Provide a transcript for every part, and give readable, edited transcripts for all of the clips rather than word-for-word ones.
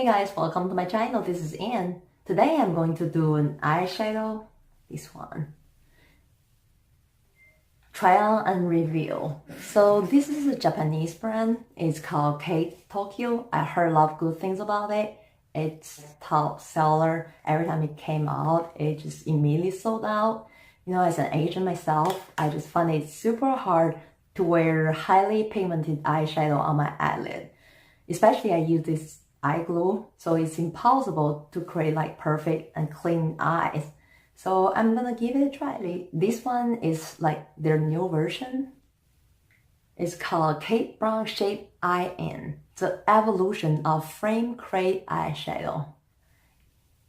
guys, welcome to my channel. This is Anne. Today I'm going to do an eyeshadow, this one. Try on and review. So this is a Japanese brand. It's called KATE Tokyo. I heard a lot of good things about it. It's top seller. Every time it came out, it just immediately sold out. You know, as an Asian myself, I just find it super hard to wear highly pigmented eyeshadow on my eyelid. Especially I use this eye glue, so it's impossible to create like perfect and clean eyes. So I'm gonna give it a try. This one is like their new version. It's called KATE Brown Shape Eye In, the evolution of frame crate eyeshadow.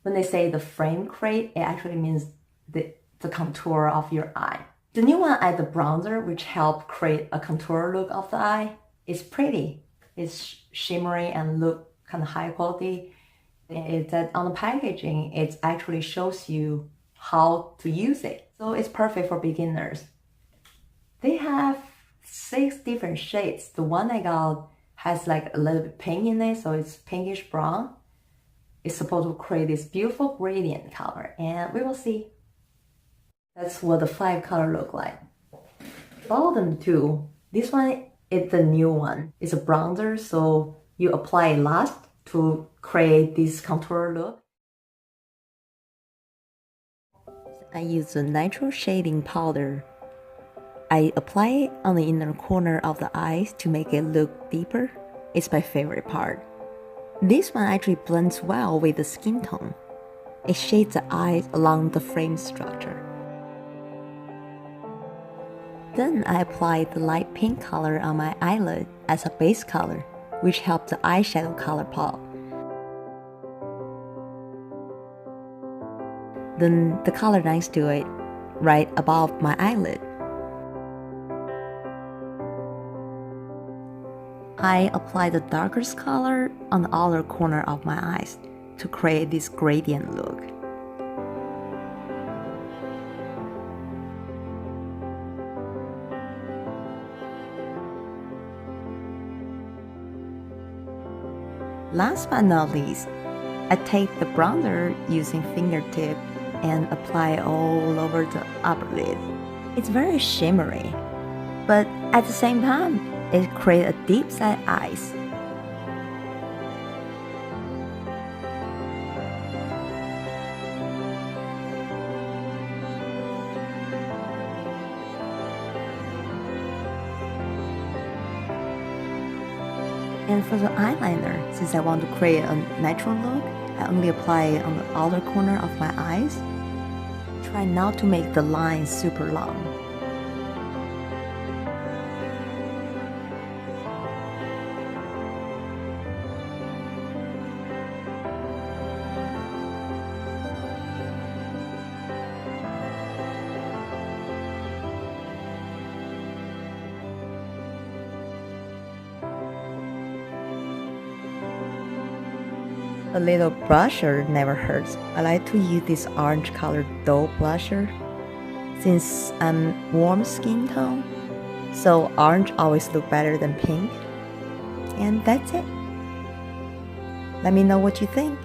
When they say the frame crate, it actually means the contour of your eye. The new one adds the bronzer, which helps create a contour look of the eye. It's pretty. It's shimmery and look kind of high quality. It's that on the packaging, it actually shows you how to use it. So it's perfect for beginners. They have 6 different shades. The one I got has like a little bit pink in it, so it's pinkish brown. It's supposed to create this beautiful gradient color, and we will see. That's what the 5 color look like. All of them too. This one is the new one. It's a bronzer, so you apply it last to create this contour look. I use a natural shading powder. I apply it on the inner corner of the eyes to make it look deeper. It's my favorite part. This one actually blends well with the skin tone. It shades the eyes along the frame structure. Then I apply the light pink color on my eyelid as a base color, which helps the eyeshadow color pop. Then the color next to it, right above my eyelid. I apply the darkest color on the outer corner of my eyes to create this gradient look. Last but not least, I take the bronzer using fingertip and apply all over the upper lid. It's very shimmery, but at the same time, it creates a deep set eyes. And for the eyeliner, since I want to create a natural look, I only apply it on the outer corner of my eyes. Try not to make the lines super long. A little blusher never hurts. I like to use this orange colored doe blusher since I'm warm skin tone, so orange always look better than pink. And that's it. Let me know what you think.